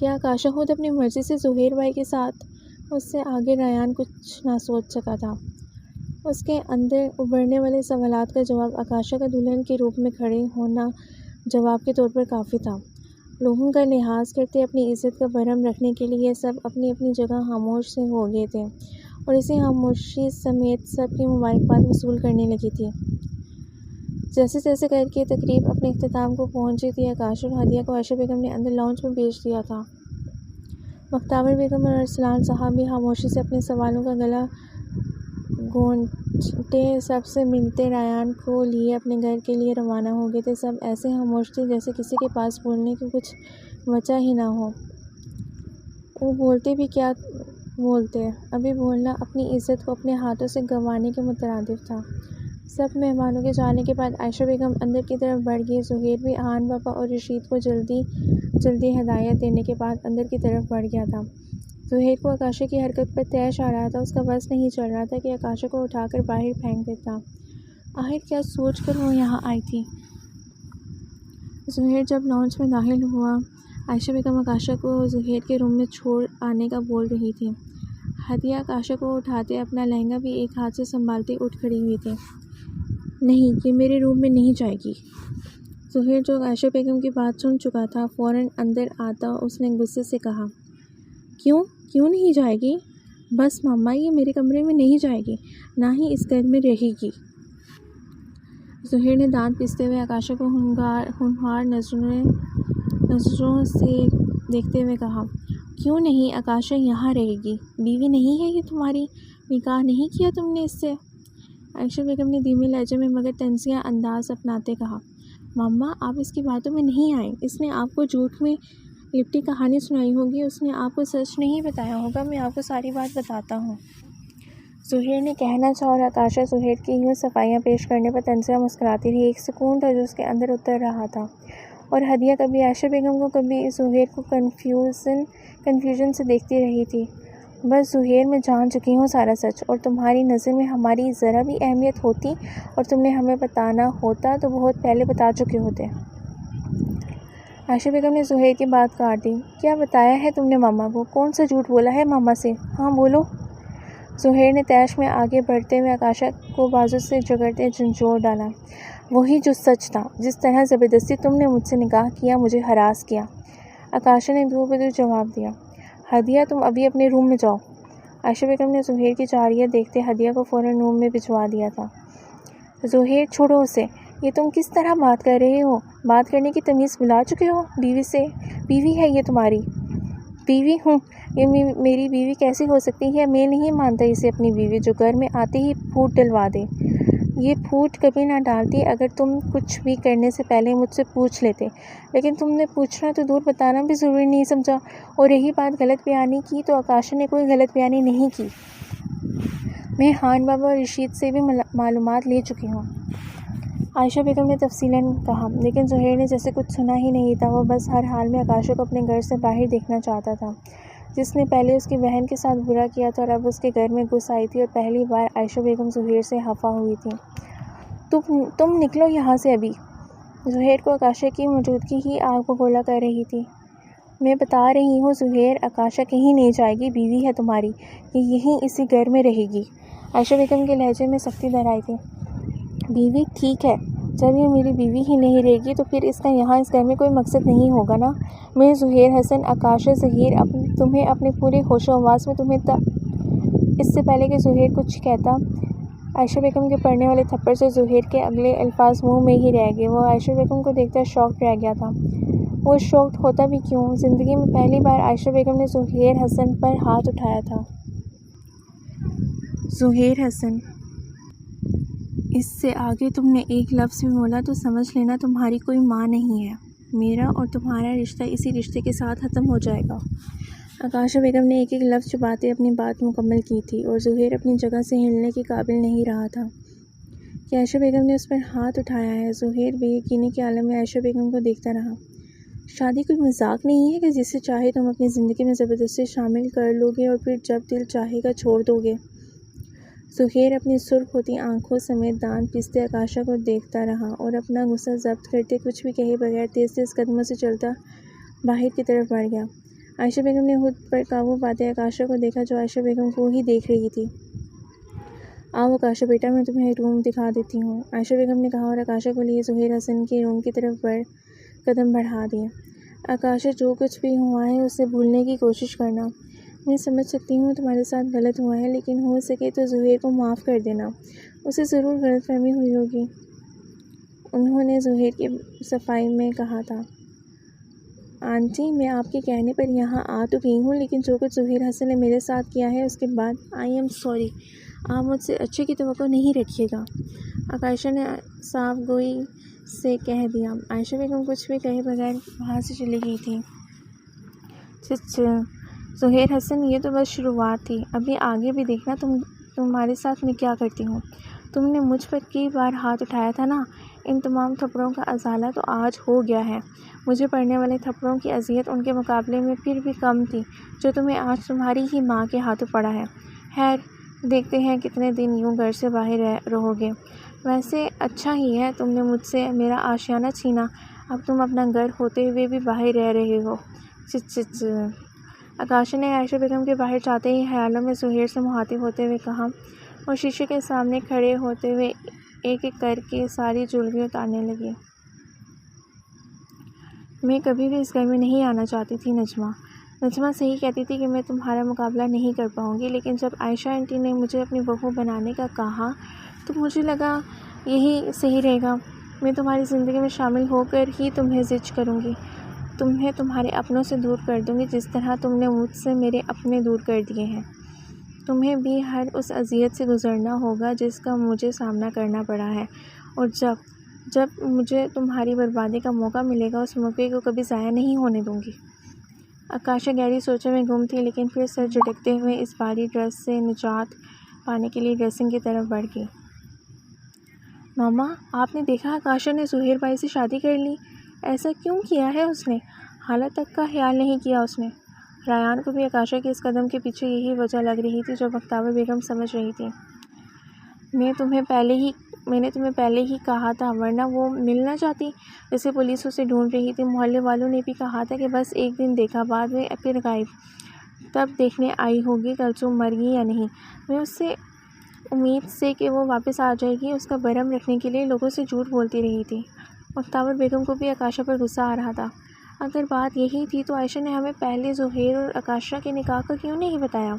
कि आकाशा खुद अपनी मर्ज़ी से ज़ुहैर भाई के साथ, उससे आगे रायान कुछ ना सोच सका था। उसके अंदर उभरने वाले सवालात का जवाब आकाशा का दुल्हन के रूप में खड़े होना जवाब के तौर पर काफ़ी था। लोगों का लिहाज करते अपनी इज़्ज़त का भरम रखने के लिए सब अपनी अपनी जगह खामोश से हो गए थे और इसी खामोशी समेत सबकी मुबारकबाद वसूल करने लगी थी। जैसे जैसे करके तकरीब अपने इख्तिताम को पहुंची थी, आकाश और हादिया को आयशा बेगम ने अंदर लाउंज में भेज दिया था। बख्तावर बेगम और अरसलान साहब भी खामोशी से अपने सवालों का गला घोंटते सबसे मिलते रायान को लिए अपने घर के लिए रवाना हो गए थे। सब ऐसे खामोश थे जैसे किसी के पास बोलने की कुछ वजह ही ना हो। वो बोलते भी क्या बोलते, अभी बोलना अपनी इज़्ज़त को अपने हाथों से गंवाने के मुतरादिफ था। सब मेहमानों के जाने के बाद आयशा बेगम अंदर की तरफ बढ़ गई। ज़ुहैर भी आन बाबा और रशीद को जल्दी जल्दी हिदायत देने के बाद अंदर की तरफ बढ़ गया था। ज़ुहैर को आकाशा की हरकत पर तैश आ रहा था। उसका बस नहीं चल रहा था कि आकाशा को उठाकर बाहर फेंक देता। आखिर क्या सोच कर वो यहाँ आई थी। ज़ुहैर जब लॉन्च में दाखिल हुआ, आयशा बेगम आकाशा को ज़ुहैर के रूम में छोड़ आने का बोल रही थी। हादिया आकाशा को उठाते अपना लहंगा भी एक हाथ से संभालते उठ खड़ी हुई थी। नहीं, ये मेरे रूम में नहीं जाएगी। ज़ुहैर जो आयशा बेगम की बात सुन चुका था, फ़ौरन अंदर आता उसने गुस्से से कहा, क्यों नहीं जाएगी? बस मम्मा, ये मेरे कमरे में नहीं जाएगी, ना ही इस घर में रहेगी। ज़ुहैर ने दांत पीसते हुए आकाशा को हुनहार नज़रों से देखते हुए कहा, क्यों नहीं? आकाशा यहाँ रहेगी। बीवी नहीं है ये तुम्हारी? निकाह नहीं किया तुमने इससे? आयशा बेगम ने धीमे लहजे में मगर तंज़िया अंदाज अपनाते कहा, मम्मा, आप इसकी बातों में नहीं आए। इसने आपको झूठ में लिपटी कहानी सुनाई होगी, उसने आपको सच नहीं बताया होगा। मैं आपको सारी बात बताता हूँ। ज़ुहैर ने कहना चाहा और आकाशा ज़ुहैर की यूँ सफाइयाँ पेश करने पर तंज़िया मुस्कुराती रही। एक सुकून था जो उसके अंदर उतर रहा था और हादिया कभी आयशा बेगम को कभी ज़ुहैर को कन्फ्यूजन से देखती रही थी। बस ज़ुहैर, मैं जान चुकी हूँ सारा सच, और तुम्हारी नज़र में हमारी ज़रा भी अहमियत होती और तुमने हमें बताना होता तो बहुत पहले बता चुके होते। आयशा बेगम ने ज़ुहैर की बात काट दी। क्या बताया है तुमने मामा को? कौन सा झूठ बोला है मामा से? हाँ बोलो। ज़ुहैर ने तैश में आगे बढ़ते हुए आकाशा को बाजू से जकड़ते झंझोर डाला। वही जो सच था, जिस तरह ज़बरदस्ती तुमने मुझसे निकाह किया, मुझे हरास किया। आकाशा ने दो बदू जवाब दिया। हादिया, तुम अभी अपने रूम में जाओ। आयशा बेगम ने ज़ुहैर की जारिया देखते हादिया को फ़ौरन रूम में भिजवा दिया था। ज़ुहैर, छोड़ो उसे। ये तुम किस तरह बात कर रहे हो? बात करने की तमीज़ भुला चुके हो बीवी से? बीवी है ये तुम्हारी? बीवी हूँ, ये मेरी बीवी कैसी हो सकती है? मैं नहीं मानता इसे अपनी बीवी, जो घर में आते ही फूट डलवा दे। ये फूट कभी ना डालती अगर तुम कुछ भी करने से पहले मुझसे पूछ लेते, लेकिन तुमने पूछना तो दूर, बताना भी ज़रूरी नहीं समझा। और रही बात गलत बयानी की, तो आकाशा ने कोई गलत बयानी नहीं की। मैं खान बाबा और रशीद से भी मालूमात ले चुकी हूँ। आयशा बेगम ने तफसीलन कहा, लेकिन ज़ुहैर ने जैसे कुछ सुना ही नहीं था। वह बस हर हाल में आकाशा को अपने घर से बाहर देखना चाहता था। जिसने पहले उसकी बहन के साथ बुरा किया था और अब उसके घर में घुस आई थी, और पहली बार आयशा बेगम ज़ुहैर से खफा हुई थी। तुम निकलो यहाँ से अभी। ज़ुहैर को आकाशा की मौजूदगी ही आग बबूला कर रही थी। मैं बता रही हूँ ज़ुहैर, आकाशा कहीं नहीं जाएगी। बीवी है तुम्हारी, ये यहीं इसी घर में रहेगी। आयशा बेगम के लहजे में सख्ती दर आई थी। बीवी ठीक है, जब ये मेरी बीवी ही नहीं रहेगी तो फिर इसका यहाँ इस घर में कोई मकसद नहीं होगा ना। मैं ज़ुहैर हसन, आकाशा ज़हीर, तुम्हें अपने पूरे होशो हवास में तुम्हें इससे पहले कि ज़ुहैर कुछ कहता, आयशा बेगम के पड़ने वाले थप्पड़ से ज़ुहैर के अगले अल्फाज मुंह में ही रह गए। वो आयशा बेगम को देखकर शॉक्ड रह गया था। वो शॉक्ड होता भी क्यों? ज़िंदगी में पहली बार आयशा बेगम ने ज़ुहैर हसन पर हाथ उठाया था। ज़ुहैर हसन, इससे आगे तुमने एक लफ्ज़ भी बोला तो समझ लेना तुम्हारी कोई माँ नहीं है। मेरा और तुम्हारा रिश्ता इसी रिश्ते के साथ ख़त्म हो जाएगा। आकाशा बेगम ने एक एक लफ्ज़ छुपाते अपनी बात मुकम्मल की थी और ज़ुहैर अपनी जगह से हिलने के काबिल नहीं रहा था कि आयशा बेगम ने उस पर हाथ उठाया है। ज़ुहैर बेयकीनी के आलम में आयशा बेगम को देखता रहा। शादी कोई मजाक नहीं है कि जिसे चाहे तुम अपनी ज़िंदगी में ज़बरदस्ती शामिल कर लोगे और फिर जब दिल चाहेगा छोड़ दोगे। ज़ुहैर अपनी सुर्ख होती आंखों समेत दांत पीसते आकाशा को देखता रहा और अपना गुस्सा ज़ब्त करते कुछ भी कहे बगैर तेज़ तेज़ कदमों से चलता बाहर की तरफ बढ़ गया। आयशा बेगम ने खुद पर काबू पाते आकाशा को देखा, जो आयशा बेगम को ही देख रही थी। आओ आकाशा बेटा, मैं तुम्हें रूम दिखा देती हूँ, आयशा बेगम ने कहा और आकाशा को लिए ज़ुहैर हसन के रूम की तरफ कदम बढ़ा दिए। आकाशा, जो कुछ भी हुआ है उसे भूलने की कोशिश करना। मैं समझ सकती हूँ तुम्हारे साथ गलत हुआ है, लेकिन हो सके तो ज़ुहैर को माफ़ कर देना। उसे ज़रूर गलतफहमी हुई होगी, उन्होंने ज़ुहैर की सफाई में कहा था। आंटी, मैं आपके कहने पर यहाँ आ तो गई हूँ, लेकिन जो कुछ ज़ुहैर हसन ने मेरे साथ किया है उसके बाद आई एम सॉरी। आप मुझसे अच्छे की तवक्को नहीं रखिएगा, आकाशा ने साफ गोई से कह दिया। आयशा बेगम कुछ भी कहे बगैर वहाँ से चली गई थी। ज़ुहैर हसन, ये तो बस शुरुआत थी, अभी आगे भी देखना तुम्हारे साथ मैं क्या करती हूँ। तुमने मुझ पर कई बार हाथ उठाया था ना, इन तमाम थप्पड़ों का अजाला तो आज हो गया है। मुझे पड़ने वाले थप्पड़ों की अजियत उनके मुकाबले में फिर भी कम थी, जो तुम्हें आज तुम्हारी ही माँ के हाथों पड़ा है। खैर, देखते हैं कितने दिन यूँ घर से बाहर रहोगे। वैसे अच्छा ही है तुमने मुझसे मेरा आशियाना छीना, अब तुम अपना घर होते हुए भी बाहर रह रहे हो। चिच। आकाशा ने आयशा बेगम के बाहर जाते ही ख्यालों में ज़ुहैर से मुखातिब होते हुए कहा और शीशे के सामने खड़े होते हुए एक एक करके सारी ज्वेलरी उतारने लगी। मैं कभी भी इस घर में नहीं आना चाहती थी नजमा सही कहती थी कि मैं तुम्हारा मुकाबला नहीं कर पाऊँगी, लेकिन जब आयशा आंटी ने मुझे अपनी बहू बनाने का कहा तो मुझे लगा यही सही रहेगा। मैं तुम्हारी ज़िंदगी में शामिल होकर ही तुम्हें ज़िज करूँगी, तुम्हें तुम्हारे अपनों से दूर कर दूँगी, जिस तरह तुमने मुझसे मेरे अपने दूर कर दिए हैं। तुम्हें भी हर उस अजियत से गुज़रना होगा जिसका मुझे सामना करना पड़ा है, और जब मुझे तुम्हारी बर्बादी का मौका मिलेगा, उस मौके को कभी ज़ाया नहीं होने दूँगी। आकाशा गहरी सोचों में गुम थी, लेकिन फिर सर झटकते हुए इस भारी ड्रेस से निजात पाने के लिए ड्रेसिंग की तरफ बढ़ गई। मामा, आपने देखा आकाशा ने ज़ुहैर भाई से शादी कर ली। ऐसा क्यों किया है उसने? हालत तक का ख्याल नहीं किया उसने। रायान को भी आकाशा के इस कदम के पीछे यही वजह लग रही थी, जो बख्तावर बेगम समझ रही थी। मैंने तुम्हें पहले ही कहा था, वरना वो मिल ना जाती। जैसे पुलिस उसे ढूंढ रही थी। मोहल्ले वालों ने भी कहा था कि बस एक दिन देखा, बाद में फिर गायब। तब देखने आई होगी कलसूम मर गई या नहीं। मैं उससे उम्मीद से कि वो वापस आ जाएगी उसका भरम रखने के लिए लोगों से झूठ बोलती रही थी। बख्तावर बेगम को भी आकाशा पर गुस्सा आ रहा था। अगर बात यही थी तो आयशा ने हमें पहले ज़ुहैर और आकाशा के निकाह का क्यों नहीं बताया?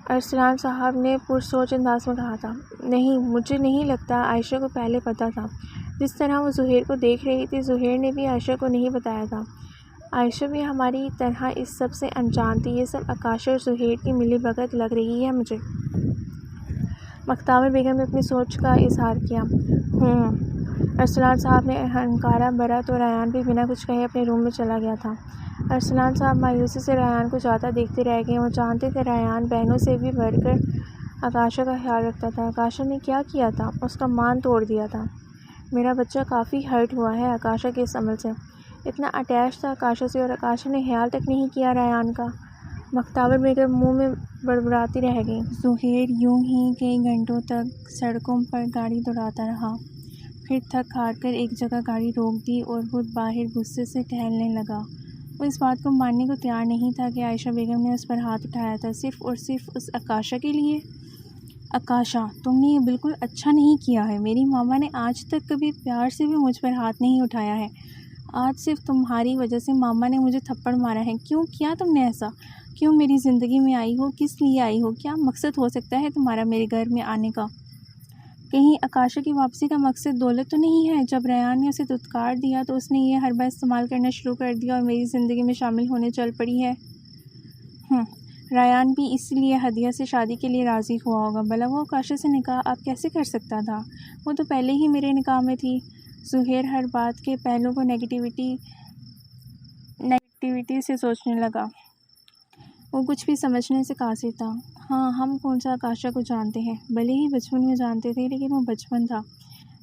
अरसलान साहब ने पुरसोच अंदाज में कहा था। नहीं, मुझे नहीं लगता आयशा को पहले पता था। जिस तरह वो ज़ुहैर को देख रही थी, ज़ुहैर ने भी आयशा को नहीं बताया था। आयशा भी हमारी तरह इस सब से अनजान थी। ये सब आकाशा और ज़ुहैर की मिलीभगत लग रही है मुझे। बख्तावर बेगम ने अपनी सोच का इजहार किया। अरसलान साहब ने अहंकारा भरा तो रायान भी बिना कुछ कहे अपने रूम में चला गया था। अरसलान साहब मायूसी से रायान को जाता देखते रह गए। वो जानते थे रायान बहनों से भी बढ़कर आकाशा का ख्याल रखता था। आकाशा ने क्या किया था? उसका मान तोड़ दिया था। मेरा बच्चा काफ़ी हर्ट हुआ है आकाशा के इस अमल से। इतना अटैच था आकाशा से, और आकाशा ने ख्याल तक नहीं किया रायान का। बख्तावर बेगम मुंह में बड़बड़ाती रह गई। ज़ुहैर यूं ही कई घंटों तक सड़कों पर गाड़ी दौड़ाता रहा। फिर थक हार कर एक जगह गाड़ी रोक दी और खुद बाहर गुस्से से टहलने लगा। वो इस बात को मानने को तैयार नहीं था कि आयशा बेगम ने उस पर हाथ उठाया था, सिर्फ़ और सिर्फ उस आकाशा के लिए। आकाशा, तुमने ये बिल्कुल अच्छा नहीं किया है। मेरी मामा ने आज तक कभी प्यार से भी मुझ पर हाथ नहीं उठाया है। आज सिर्फ तुम्हारी वजह से मामा ने मुझे थप्पड़ मारा है। क्यों किया तुमने ऐसा? क्यों मेरी ज़िंदगी में आई हो? किस लिए आई हो? क्या मकसद हो सकता है तुम्हारा मेरे घर में आने का? कहीं आकाशा की वापसी का मकसद दौलत तो नहीं है? जब रेयान ने उसे दुत्कार दिया तो उसने ये हरबा इस्तेमाल करना शुरू कर दिया और मेरी ज़िंदगी में शामिल होने चल पड़ी है। रायान भी इसीलिए हदिया से शादी के लिए राज़ी हुआ होगा। भला वो आकाशा से निकाह अब कैसे कर सकता था? वो तो पहले ही मेरे निकाह में थी। ज़ुहैर हर बात के पहलू को नेगेटिविटी से सोचने लगा। वो कुछ भी समझने से कासिर था। हाँ, हम कौन सा आकाशा को जानते हैं? भले ही बचपन में जानते थे, लेकिन वो बचपन था।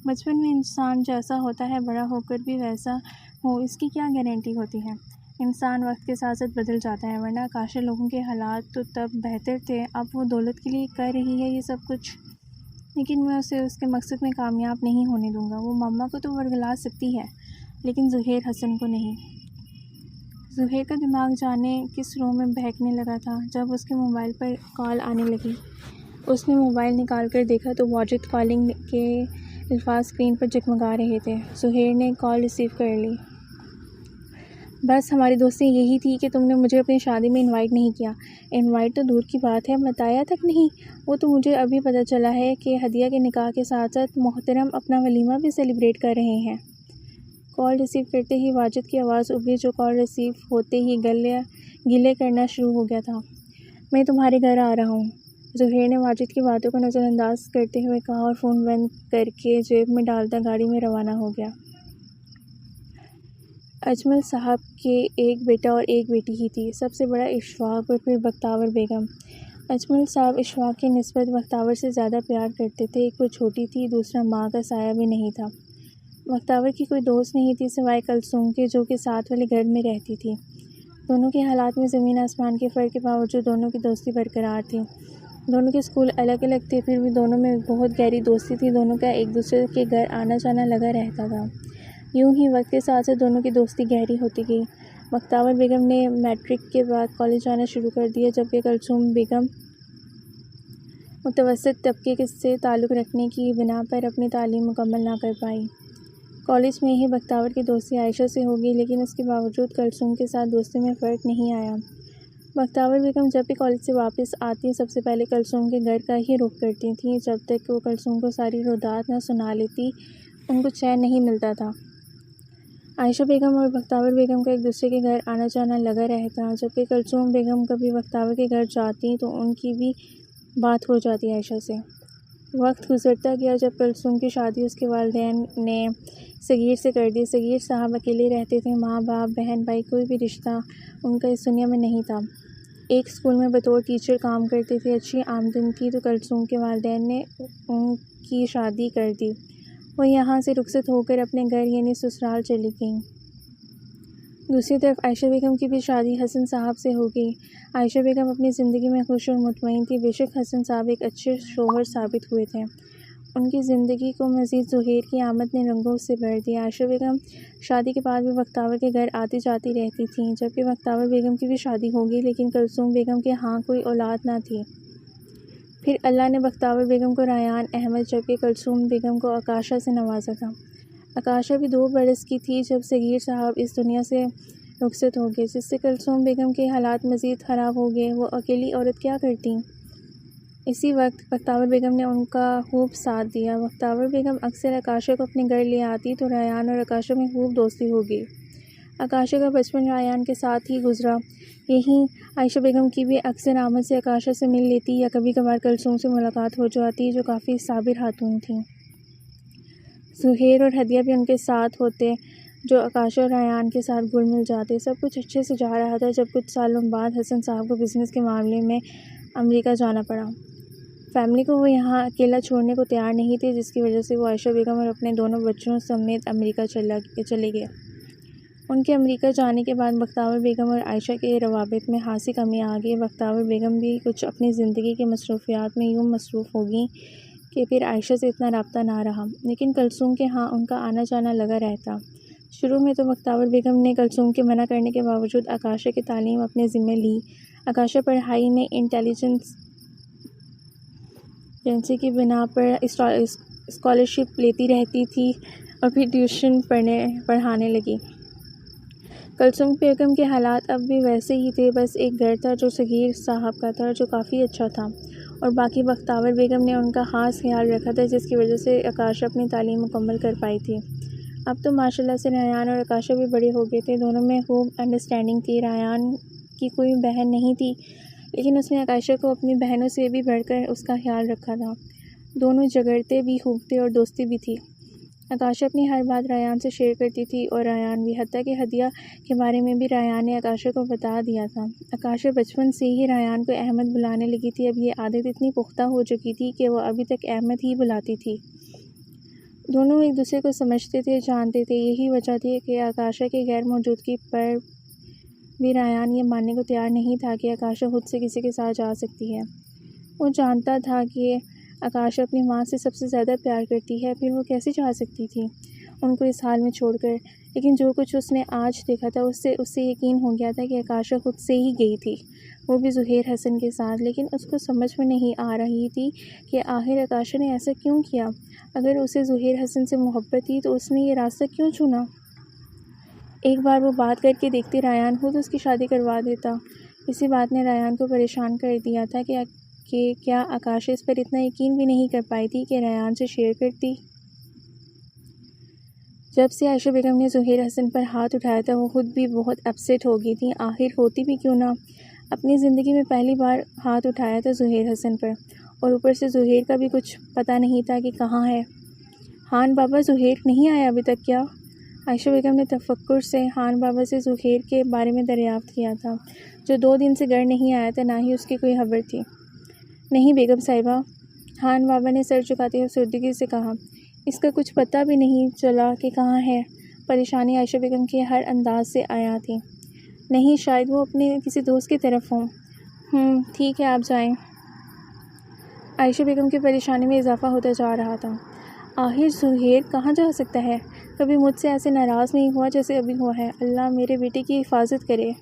बचपन में इंसान जैसा होता है बड़ा होकर भी वैसा हो, इसकी क्या गारंटी होती है? इंसान वक्त के साथ साथ बदल जाता है, वरना आकाशा लोगों के हालात तो तब बेहतर थे। अब वो दौलत के लिए कर रही है ये सब कुछ, लेकिन मैं उसे उसके मकसद में कामयाब नहीं होने दूंगा। वो मम्मा को तो वर्गला सकती है, लेकिन ज़ुहैर हसन को नहीं। ज़ुहैर का दिमाग जाने किस रो में बहकने लगा था जब उसके मोबाइल पर कॉल आने लगी। उसने मोबाइल निकाल कर देखा तो वाजिद कॉलिंग के अल्फाज स्क्रीन पर जगमगा रहे थे। ज़ुहैर ने कॉल रिसीव कर ली। बस हमारी दोस्ती यही थी कि तुमने मुझे अपनी शादी में इनवाइट नहीं किया। इनवाइट तो दूर की बात है, बताया तक नहीं। वो तो मुझे अभी पता चला है कि हदिया के निकाह के साथ साथ मोहतरम अपना वलीमा भी सेलिब्रेट कर रहे हैं। कॉल रिसीव करते ही वाजिद की आवाज़ उभरी, जो कॉल रिसीव होते ही गिले करना शुरू हो गया था। मैं तुम्हारे घर आ रहा हूँ, ज़ुहैर ने वाजिद की बातों को नज़रअंदाज करते हुए कहा और फ़ोन बंद करके जेब में डालता गाड़ी में रवाना हो गया। अजमल साहब के एक बेटा और एक बेटी ही थी। सबसे बड़ा इशफाक और फिर बख्तावर बेगम। अजमल साहब इशफाक की निस्बत बख्तावर से ज़्यादा प्यार करते थे। एक वो छोटी थी, दूसरा माँ का साया भी नहीं था। बख्तावर की कोई दोस्त नहीं थी सिवाय कलसूम के, जो कि साथ वाले घर में रहती थी। दोनों के हालात में ज़मीन आसमान के फ़र्क के बावजूद दोनों की दोस्ती बरकरार थी। दोनों के स्कूल अलग अलग थे, फिर भी दोनों में बहुत गहरी दोस्ती थी। दोनों का एक दूसरे के घर आना जाना लगा रहता था। यूं ही वक्त के साथ साथ दोनों की दोस्ती गहरी होती गई। बख्तावर बेगम ने मैट्रिक के बाद कॉलेज जाना शुरू कर दिया, जबकि कलसूम बेगम मुतवस्सित तबके से ताल्लुक़ रखने की बिना पर अपनी तालीम मुकम्मल ना कर पाई। कॉलेज में ही बख्तावर की दोस्ती आयशा से हो गई, लेकिन उसके बावजूद कलसूम के साथ दोस्ती में फ़र्क नहीं आया। बख्तावर बेगम जब भी कॉलेज से वापस आती सबसे पहले कलसूम के घर का ही रुख करती थीं। जब तक वो कलसूम को सारी रुदात न सुना लेती, उनको चैन नहीं मिलता था। आयशा बेगम और बख्तावर बेगम का एक दूसरे के घर आना जाना लगा रहता। जबकि कलसूम बेगम कभी बख्तावर के घर जाती तो उनकी भी बात हो जाती आयशा से। वक्त गुजरता गया। जब कलसूम की शादी उसके वालिदैन ने सगीर से कर दी। सगीर साहब अकेले रहते थे। माँ बाप बहन भाई कोई भी रिश्ता उनका इस दुनिया में नहीं था। एक स्कूल में बतौर टीचर काम करते थे। अच्छी आमदन थी तो कलसूम के वालिदैन ने उनकी शादी कर दी। वो यहाँ से रुखसत होकर अपने घर यानी ससुराल चली गईं। दूसरी तरफ आयशा बेगम की भी शादी हसन साहब से हो गई। आयशा बेगम अपनी ज़िंदगी में खुश और मुतमईन थी। बेशक हसन साहब एक अच्छे शोहर साबित हुए थे। उनकी ज़िंदगी को मज़ीद ज़ुहैर की आमद ने रंगों से भर दिया। आयशा बेगम शादी के बाद भी बख्तावर के घर आती जाती रहती थीं। जबकि बख्तावर बेगम की भी शादी हो गई, लेकिन कलसूम बेगम के यहाँ कोई औलाद ना थी। फिर अल्लाह ने बख्तावर बेगम को रायान अहमद, जबकि कलसूम बेगम को आकाशा से नवाजा था। आकाशा भी 2 बरस की थी जब सगीर साहब इस दुनिया से रुखसत हो गए, जिससे कलसूम बेगम के हालात मज़ीद ख़राब हो गए। वो अकेली औरत क्या करती। इसी वक्त बख्तावर बेगम ने उनका खूब साथ दिया। बख्तावर बेगम अक्सर आकाशा को अपने घर ले आती तो रायान और आकाशा में खूब दोस्ती हो गई। आकाशा का बचपन रायान के साथ ही गुजरा। यहीं आयशा बेगम की भी अक्सर आमद से आकाशा से मिल लेती या कभी कभार कलसूम से मुलाकात हो जाती, जो काफ़ी साबिर खातून थीं। ज़ुहैर और हदिया भी उनके साथ होते, जो आकाशा और रायान के साथ घुल मिल जाते। सब कुछ अच्छे से जा रहा था जब कुछ सालों बाद हसन साहब को बिज़नेस के मामले में अमेरिका जाना पड़ा। फैमिली को वो यहाँ अकेला छोड़ने को तैयार नहीं थे, जिसकी वजह से वो आयशा बेगम और अपने दोनों बच्चों समेत अमेरिका चले गए। उनके अमेरिका जाने के बाद बख्तावर बेगम और आयशा के रवाबित में खासी कमी आ गई। बख्तावर बेगम भी कुछ अपनी ज़िंदगी के मसरूफ़ियात में यूँ मसरूफ़ हो गई कि फिर आयशा से इतना रब्ता ना रहा, लेकिन कलसूम के यहाँ उनका आना जाना लगा रहता। शुरू में तो बख्तावर बेगम ने कलसूम के मना करने के बावजूद आकाशा की तालीम अपने ज़िम्मे ली। आकाशा पढ़ाई में इंटेलिजेंस की बिना पर स्कॉलरशिप लेती रहती थी और फिर ट्यूशन पढ़ाने लगी। कलसूम बेगम के हालात अब भी वैसे ही थे। बस एक घर था जो सगीर साहब का था, जो काफ़ी अच्छा था, और बाकी बख्तावर बेगम ने उनका ख़ास ख्याल रखा था, जिसकी वजह से आकाशा अपनी तालीम मुकम्मल कर पाई थी। अब तो माशाल्लाह से रायान और आकाशा भी बड़े हो गए थे। दोनों में खूब अंडरस्टैंडिंग थी। रायान की कोई बहन नहीं थी, लेकिन उसने आकाशा को अपनी बहनों से भी बढ़कर उसका ख्याल रखा था। दोनों झगड़ते भी खूब थे और दोस्ती भी थी। आकाशा अपनी हर बात रायान से शेयर करती थी और रायान भी, हत्ता कि हदिया के बारे में भी रायान ने आकाशा को बता दिया था। आकाशा बचपन से ही रायान को अहमद बुलाने लगी थी। अब ये आदत इतनी पुख्ता हो चुकी थी कि वो अभी तक अहमद ही बुलाती थी। दोनों एक दूसरे को समझते थे, जानते थे। यही वजह थी कि आकाशा की गैर मौजूदगी पर भी रायान ये मानने को तैयार नहीं था कि आकाशा खुद से किसी के साथ जा सकती है। वो जानता था कि आकाशा अपनी माँ से सबसे ज़्यादा प्यार करती है, फिर वो कैसे जा सकती थी। उनको इस हाल में छोड़कर। लेकिन जो कुछ उसने आज देखा था उससे उसे यकीन हो गया था कि आकाशा खुद से ही गई थी, वो भी ज़ुहैर हसन के साथ। लेकिन उसको समझ में नहीं आ रही थी कि आखिर आकाशा ने ऐसा क्यों किया। अगर उसे ज़ुहैर हसन से मोहब्बत थी तो उसने ये रास्ता क्यों चुना। एक बार वो बात करके देखती रायान खुद उसकी शादी करवा देता। इसी बात ने रायान को परेशान कर दिया था कि क्या आकाशा इस पर इतना यकीन भी नहीं कर पाई थी कि रायान से शेयर करती। जब से आयशा बेगम ने ज़ुहैर हसन पर हाथ उठाया था वो खुद भी बहुत अपसेट हो गई थी। आखिर होती भी क्यों ना, अपनी ज़िंदगी में पहली बार हाथ उठाया था ज़ुहैर हसन पर, और ऊपर से ज़ुहैर का भी कुछ पता नहीं था कि कहाँ है। हान बाबा, ज़ुहैर नहीं आया अभी तक क्या? आयशा बेगम ने तफक्कुर से हान बाबा से ज़ुहैर के बारे में दरियाफ्त किया था, जो 2 दिन से घर नहीं आया था, ना ही उसकी कोई खबर थी। नहीं बेगम साहिबा, हान बाबा ने सर झुकाते हुए अफसरदगी से कहा। इसका कुछ पता भी नहीं चला कि कहाँ है। परेशानी आयशा बेगम के हर अंदाज से आया थी। नहीं, शायद वो अपने किसी दोस्त की तरफ हों। ठीक है, आप जाएं। आयशा बेगम की परेशानी में इजाफा होता जा रहा था। आखिर ज़ुहैर कहाँ जा सकता है? कभी मुझसे ऐसे नाराज़ नहीं हुआ जैसे अभी हुआ है। अल्लाह मेरे बेटे की हिफाजत करे।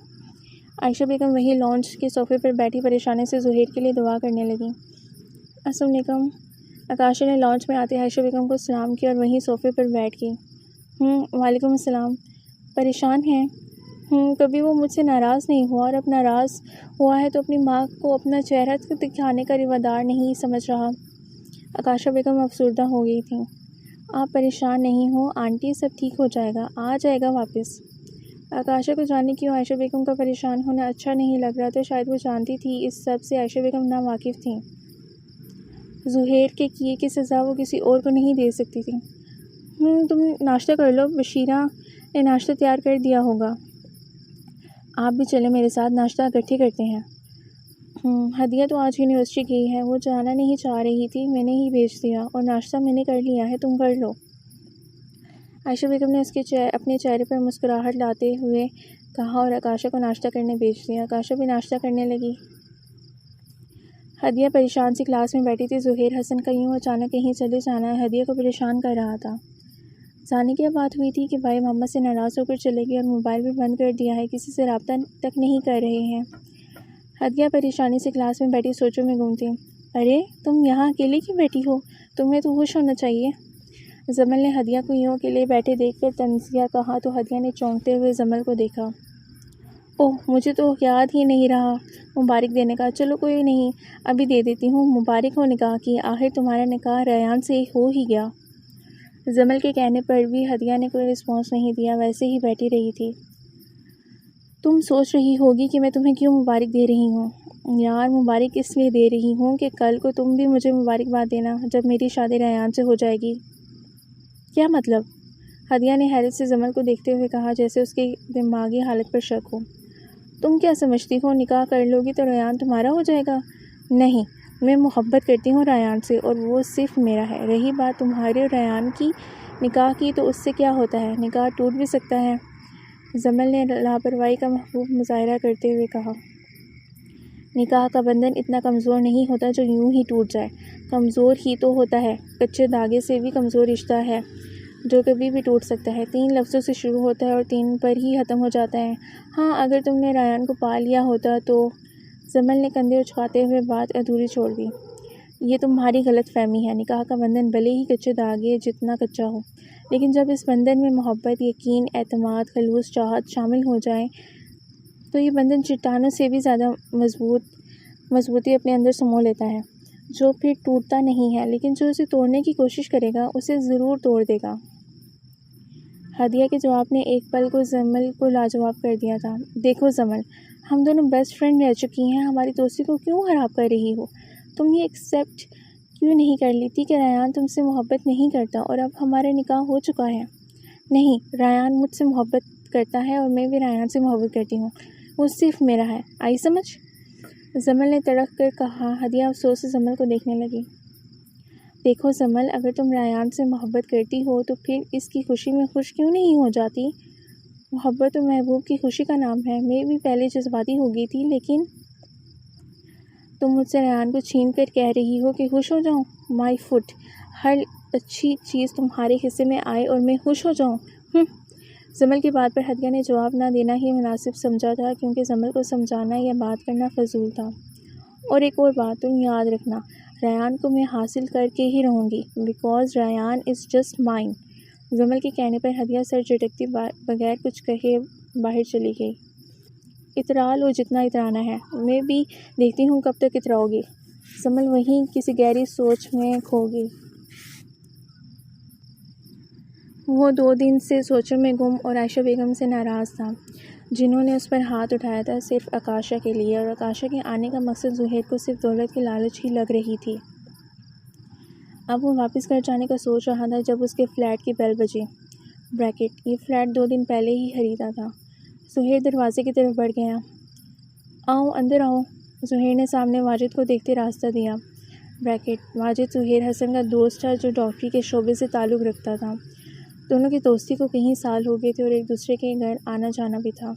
आयशा बेगम वही लॉन्च के सोफ़े पर बैठी परेशानी से ज़ुहैर के लिए दुआ करने लगी। अस्सलाम वालेकुम। आकाशा ने लॉन्च में आते आयशा बेगम को सलाम किया और वहीं सोफ़े पर बैठ गई। वालेकुम अस्सलाम। परेशान हैं? कभी वो मुझसे नाराज़ नहीं हुआ, और अब नाराज़ हुआ है तो अपनी माँ को अपना चेहरा दिखाने का रिवादार नहीं समझ रहा। आकाशा बेगम अफसरदा हो गई थी। आप परेशान नहीं हो आंटी, सब ठीक हो जाएगा, आ जाएगा वापस। आकाशा को जाने क्यों आयशा बेगम का परेशान होना अच्छा नहीं लग रहा था। शायद वो जानती थी इस सब से आयशा बेगम नावाकिफ़ थी। ज़ुहैर के किए की सज़ा वो किसी और को नहीं दे सकती थी। तुम नाश्ता कर लो, बशीरा ने नाश्ता तैयार कर दिया होगा। आप भी चले मेरे साथ, नाश्ता इकट्ठे करते हैं। हदिया तो आज यूनिवर्सिटी गई है, वो जाना नहीं चाह रही थी, मैंने ही भेज दिया, और नाश्ता मैंने कर लिया है, तुम कर लो। आयशा बेगम ने अपने चेहरे पर मुस्कुराहट लाते हुए कहा और आकाशा को नाश्ता करने भेज दिया। आकाशा भी नाश्ता करने लगी। हदिया परेशान सी क्लास में बैठी थी। ज़ुहैर हसन का यूँ अचानक कहीं चले जाना हदिया को परेशान कर रहा था। जाने की बात हुई थी कि भाई मोहम्मद से नाराज़ होकर चले गए और मोबाइल भी बंद कर दिया है, किसी से रब्ता तक नहीं कर रहे हैं। हदिया परेशानी से क्लास में बैठी सोचों में घूमती। अरे तुम यहाँ अकेले क्यों बैठी हो? तुम्हें तो खुश होना चाहिए। जमल ने हदिया को यूँ अकेले बैठे देखकर तंजिया कहा तो हदिया ने चौंकते हुए जमल को देखा। ओह, मुझे तो याद ही नहीं रहा मुबारक देने का। चलो कोई नहीं, अभी दे देती हूँ। मुबारक हो निकाह की, आखिर तुम्हारा निकाह रेयान से हो ही गया। जमल के कहने पर भी हदिया ने कोई रिस्पॉन्स नहीं दिया, वैसे ही बैठी रही थी। तुम सोच रही होगी कि मैं तुम्हें क्यों मुबारक दे रही हूँ। यार, मुबारक इसलिए दे रही हूँ कि कल को तुम भी मुझे मुबारकबाद देना जब मेरी शादी रेयान से हो जाएगी। क्या मतलब? हदिया ने हैरत से जमल को देखते हुए कहा, जैसे उसकी दिमागी हालत पर शक हो। तुम क्या समझती हो, निकाह कर लोगी तो रेयान तुम्हारा हो जाएगा? नहीं, मैं मोहब्बत करती हूँ रेयान से, और वो सिर्फ मेरा है। रही बात तुम्हारे और रेयान की निकाह की, तो उससे क्या होता है, निकाह टूट भी सकता है। जमल ने लापरवाही का महबूब मुजाहरा करते हुए कहा। निकाह का बंधन इतना कमज़ोर नहीं होता जो यूं ही टूट जाए। कमज़ोर ही तो होता है, कच्चे धागे से भी कमज़ोर रिश्ता है जो कभी भी टूट सकता है। 3 लफ्ज़ों से शुरू होता है और 3 पर ही ख़त्म हो जाता है। हाँ, अगर तुमने रायान को पा लिया होता तो। जमल ने कंधे उचकाते हुए बात अधूरी छोड़ दी। ये तुम्हारी गलत फहमी है। निकाह का बंधन भले ही कच्चे धागे जितना कच्चा हो, लेकिन जब इस बंधन में मोहब्बत, यकीन, एतमाद, खलूस, चाहत शामिल हो जाए तो ये बंधन चट्टानों से भी ज़्यादा मजबूती अपने अंदर समो लेता है, जो फिर टूटता नहीं है, लेकिन जो उसे तोड़ने की कोशिश करेगा उसे ज़रूर तोड़ देगा। हदिया के जवाब ने एक पल को जमल को लाजवाब कर दिया था। देखो जमल, हम दोनों बेस्ट फ्रेंड रह चुकी हैं, हमारी दोस्ती को क्यों ख़राब कर रही हो? तुम ये एक्सेप्ट क्यों नहीं कर लेती कि रायान तुमसे मोहब्बत नहीं करता और अब हमारा निकाह हो चुका है? नहीं, रायान मुझसे मोहब्बत करता है और मैं भी रायान से मोहब्बत करती हूँ। वो सिर्फ मेरा है, आई समझ? जमल ने तड़क कर कहा। हदिया अफसोस से जमल को देखने लगी। देखो जमल, अगर तुम रायान से मोहब्बत करती हो तो फिर इसकी खुशी में खुश क्यों नहीं हो जाती? मोहब्बत तो महबूब की खुशी का नाम है। मैं भी पहले जज्बाती हो गई थी, लेकिन तुम मुझसे रायान को छीन कर कह रही हो कि खुश हो जाऊँ। माई फुट, हर अच्छी चीज़ तुम्हारे हिस्से में आए और मैं खुश हो जाऊँ। जमल की बात पर हदिया ने जवाब ना देना ही मुनासिब समझा था, क्योंकि जमल को समझाना या बात करना फजूल था। और एक और बात तुम याद रखना, रायान को मैं हासिल करके ही रहूँगी, because Rayaan is just mine. जमल के कहने पर हदिया सर झटकती बगैर कुछ कहे बाहर चली गई। इतरा लो जितना इतराना है, मैं भी देखती हूँ कब तक इतराओगी। जमल वहीं किसी गहरी सोच में खो गई। वो 2 दिन से सोचों में गुम और आयशा बेगम से नाराज़ था, जिन्होंने उस पर हाथ उठाया था सिर्फ आकाशा के लिए, और आकाशा के आने का मकसद ज़ुहैर को सिर्फ दौलत की लालच ही लग रही थी। अब वो वापस घर जाने का सोच रहा था जब उसके फ्लैट की बेल बजी। ब्रैकेट ये फ्लैट 2 दिन पहले ही खरीदा था। ज़ुहैर दरवाजे की तरफ बढ़ गया। आओ अंदर आओ। ज़ुहैर ने सामने वाजिद को देखते रास्ता दिया। ब्रैकेट वाजिद ज़ुहैर हसन का दोस्त था, जो डॉक्टरी के शोबे से ताल्लुक़ रखता था। दोनों की दोस्ती को कई साल हो गए थे और एक दूसरे के घर आना जाना भी था।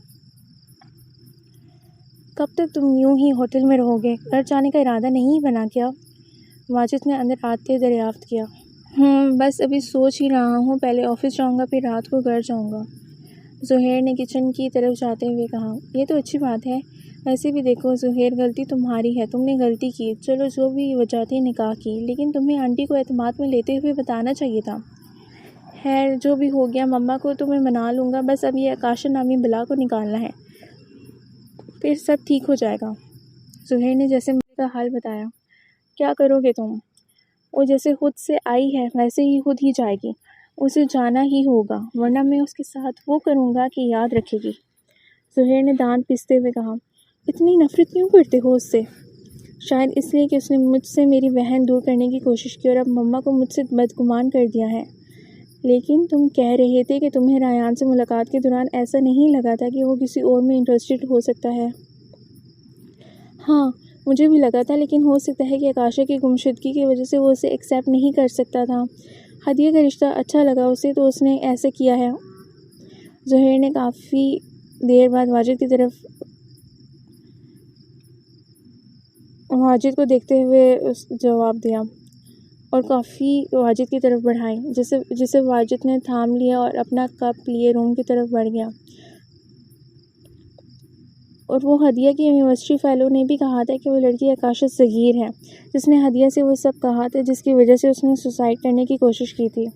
कब तक तुम यूं ही होटल में रहोगे? घर जाने का इरादा नहीं बना क्या? वाजिद ने अंदर आते दरियाफ्त किया। बस अभी सोच ही रहा हूँ, पहले ऑफिस जाऊँगा फिर रात को घर जाऊँगा। ज़ुहैर ने किचन की तरफ जाते हुए कहा। ये तो अच्छी बात है। वैसे भी देखो ज़ुहैर, गलती तुम्हारी है, तुमने गलती की। चलो जो भी वजह थी निकाह की, लेकिन तुम्हें आंटी को एतमाद में लेते हुए बताना चाहिए था। खैर जो भी हो गया, मम्मा को तो मैं मना लूँगा, बस अब ये आकाशा नामी बला को निकालना है, फिर सब ठीक हो जाएगा। ज़ुहैर ने जैसे मुझे का हाल बताया। क्या करोगे तुम? वो जैसे खुद से आई है वैसे ही खुद ही जाएगी, उसे जाना ही होगा, वरना मैं उसके साथ वो करूँगा कि याद रखेगी। ज़ुहैर ने दांत पीसते हुए कहा। इतनी नफ़रत क्यों करते हो उससे? शायद इसलिए कि उसने मुझसे मेरी बहन दूर करने की कोशिश की और अब मम्मा को मुझसे बदगुमान कर दिया है। लेकिन तुम कह रहे थे कि तुम्हें रायान से मुलाकात के दौरान ऐसा नहीं लगा था कि वो किसी और में इंटरेस्टेड हो सकता है। हाँ, मुझे भी लगा था, लेकिन हो सकता है कि आकाशा की गुमशुदगी की वजह से वो उसे एक्सेप्ट नहीं कर सकता था। हदिया का रिश्ता अच्छा लगा उसे, तो उसने ऐसे किया है। ज़ुहैर ने काफ़ी देर बाद वाजिद को देखते हुए जवाब दिया और काफ़ी वाजिद की तरफ बढ़ाई, जिसे वाजिद ने थाम लिया और अपना कप लिए रूम की तरफ बढ़ गया। और वो हदिया की यूनिवर्सिटी फ़ेलो ने भी कहा था कि वो लड़की आकाशा सगीर है, जिसने हदिया से वो सब कहा था जिसकी वजह से उसने सुसाइड करने की कोशिश की थी।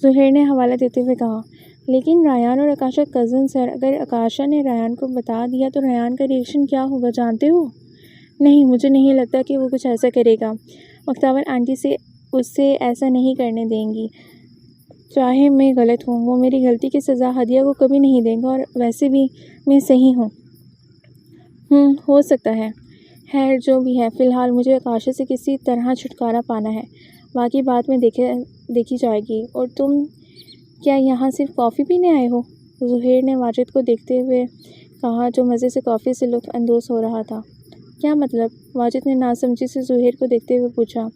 ज़ुहैर ने हवाला देते हुए कहा। लेकिन रायान और आकाशा कज़न्स हैं, अगर आकाशा ने रायान को बता दिया तो रायान का रिएक्शन क्या होगा जानते हो? नहीं, मुझे नहीं लगता कि वो कुछ ऐसा करेगा। मख्ताबर आंटी से उससे ऐसा नहीं करने देंगी, चाहे मैं गलत हूँ। वो मेरी गलती की सज़ा हदिया को कभी नहीं देगा, और वैसे भी मैं सही हूँ। हो सकता है। खैर जो भी है, फ़िलहाल मुझे आकाशा से किसी तरह छुटकारा पाना है, बाकी बात में देखी जाएगी। और तुम क्या यहाँ सिर्फ कॉफ़ी पीने आए हो? ज़ुहैर ने वाजिद को देखते हुए कहा, जो मज़े से कॉफ़ी से लुत्फ़ अंदोज़ हो रहा था। क्या मतलब? वाजिद ने नासमझी से ज़ुहैर को देखते हुए पूछा।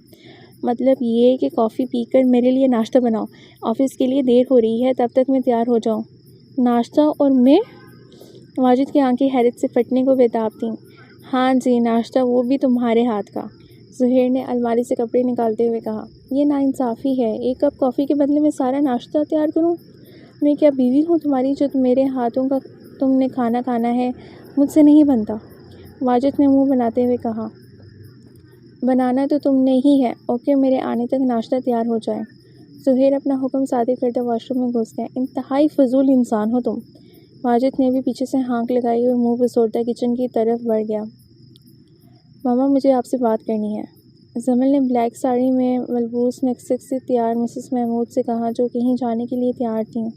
मतलब ये कि कॉफ़ी पीकर मेरे लिए नाश्ता बनाओ, ऑफ़िस के लिए देर हो रही है, तब तक मैं तैयार हो जाऊँ। नाश्ता और मैं? वाजिद की आंखें हैरत से फटने को बेताब थीं। हाँ जी, नाश्ता, वो भी तुम्हारे हाथ का। ज़ुहैर ने अलमारी से कपड़े निकालते हुए कहा। ये नाइंसाफ़ी है, 1 कप कॉफ़ी के बदले में सारा नाश्ता तैयार करूँ? मैं क्या बीवी हूँ तुम्हारी जो मेरे हाथों का तुमने खाना खाना है? मुझसे नहीं बनता। वाजिद ने मुंह बनाते हुए कहा। बनाना तो तुमने ही है। ओके, मेरे आने तक नाश्ता तैयार हो जाए। ज़ुहैर अपना हुक्म सादे करते वॉशरूम में घुस गया। इंतहाई फजूल इंसान हो तुम। वाजिद ने भी पीछे से हाँक लगाई और मुंह बसोड़ता किचन की तरफ बढ़ गया। मामा, मुझे आपसे बात करनी है। जमल ने ब्लैक साड़ी में मलबूस मकसद से तैयार मिसेस महमूद से कहा, जो कहीं जाने के लिए तैयार थीं।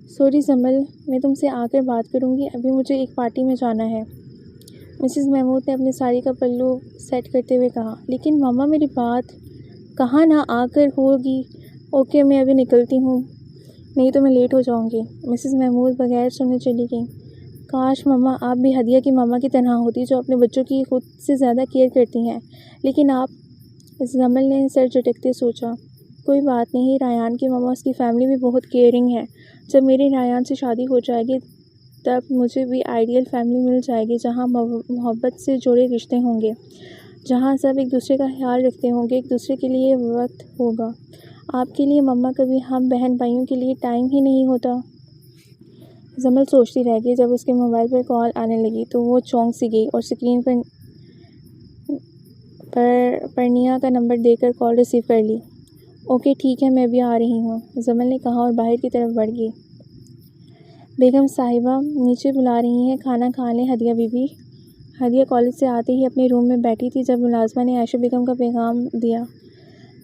सॉरी जमल, मैं तुमसे आकर बात करूँगी, अभी मुझे एक पार्टी में जाना है। मिसेस महमूद ने अपनी साड़ी का पल्लू सेट करते हुए कहा। लेकिन मामा, मेरी बात कहाँ ना आकर होगी। ओके, मैं अभी निकलती हूँ, नहीं तो मैं लेट हो जाऊँगी। मिसेस महमूद बगैर सुने चली गई। काश मामा आप भी हदिया की मामा की तरह होती, जो अपने बच्चों की खुद से ज़्यादा केयर करती हैं, लेकिन आप। जमल ने सर झटकते सोचा। कोई बात नहीं, रायान की मामा, उसकी फ़ैमिली भी बहुत केयरिंग है। जब मेरी रायान से शादी हो जाएगी तब मुझे भी आइडियल फैमिली मिल जाएगी, जहाँ मोहब्बत से जुड़े रिश्ते होंगे। जहाँ सब एक दूसरे का ख्याल रखते होंगे, एक दूसरे के लिए वक्त होगा। आपके लिए मम्मा कभी हम बहन भाइयों के लिए टाइम ही नहीं होता। जमल सोचती रह गई। जब उसके मोबाइल पर कॉल आने लगी तो वो चौंक सी गई और स्क्रीन पर निया का नंबर देकर कॉल रिसीव कर ली। ओके ठीक है, मैं भी आ रही हूँ, जमल ने कहा और बाहर की तरफ बढ़ गई। बेगम साहिबा नीचे बुला रही हैं, खाना खा लें हदिया बीबी। हदिया कॉलेज से आते ही अपने रूम में बैठी थी जब मुलाजमा ने आयशा बेगम का पैगाम दिया।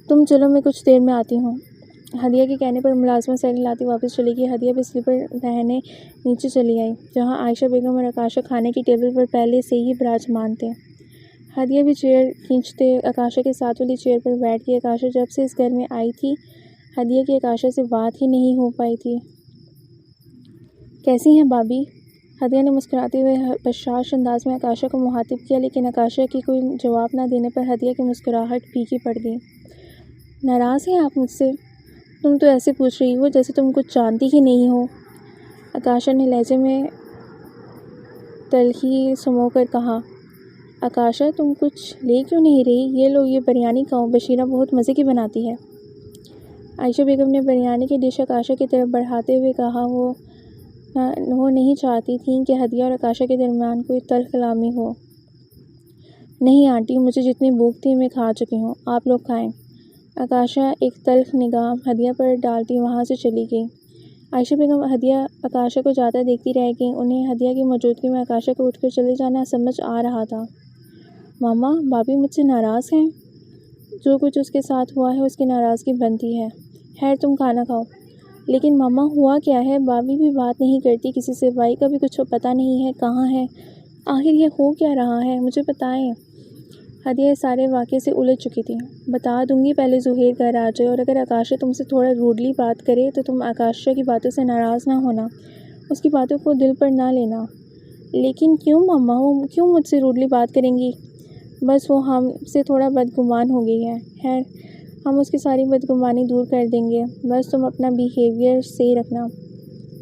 तुम चलो, मैं कुछ देर में आती हूँ। हदिया के कहने पर मुलाजमा सैर लाती वापस चली गई। हदिया भी स्लीपर पहने नीचे चली आई जहाँ आयशा बेगम और आकाशा खाने की टेबल पर पहले से ही विराजमान थे। हदिया भी चेयर खींचते आकाशा के साथ वाली चेयर पर बैठ गई। आकाशा जब से इस घर में आई थी, हदिया की आकाशा से बात ही नहीं हो पाई थी। कैसी हैं भाभी? हदिया ने मुस्कुराते हुए बशाश अंदाज में आकाशा को मुखातिब किया, लेकिन आकाशा की कोई जवाब न देने पर हदिया की मुस्कुराहट फीकी पड़ गई। नाराज़ हैं आप मुझसे? तुम तो ऐसे पूछ रही हो जैसे तुम कुछ जानती ही नहीं हो। आकाशा ने लहजे में तलखी समोकर कहा। आकाशा, तुम कुछ ले क्यों नहीं रही? ये लो, ये बिरयानी खाओ, बशीरा बहुत मज़े की बनाती है। आयशा बेगम ने बिरयानी की डिश आकाशा की तरफ बढ़ाते हुए कहा। वो नहीं चाहती थी कि हदिया और आकाशा के दरमियान कोई तल्ख कलामी हो। नहीं आंटी, मुझे जितनी भूख थी मैं खा चुकी हूँ, आप लोग खाएं। आकाशा एक तल्ख निगाह हदिया पर डालती वहाँ से चली गई। आयशा बेगम हदिया आकाशा को जाता देखती रह गई। उन्हें हदिया की मौजूदगी में आकाशा को उठकर चले जाना समझ आ रहा था। मामा, भाभी मुझसे नाराज़ हैं? जो कुछ उसके साथ हुआ है उसकी नाराज़गी बनती है। खैर, तुम खाना खाओ। लेकिन मामा, हुआ क्या है? भाभी भी बात नहीं करती किसी से, भाई का भी कुछ पता नहीं है, कहाँ है, आखिर ये हो क्या रहा है, मुझे बताएं। हदिया इस सारे वाक़े से उलझ चुकी थी। बता दूंगी, पहले ज़ुहैर घर आ जाए और अगर आकाशा तुमसे थोड़ा रूडली बात करे तो तुम आकाशा की बातों से नाराज़ ना होना, उसकी बातों को दिल पर ना लेना। लेकिन क्यों मम्मा, वो क्यों मुझसे रूडली बात करेंगी? बस वो हमसे थोड़ा बदगुमान हो गई है। खैर, हम उसकी सारी बदगुमानी दूर कर देंगे, बस तुम अपना बिहेवियर सही रखना।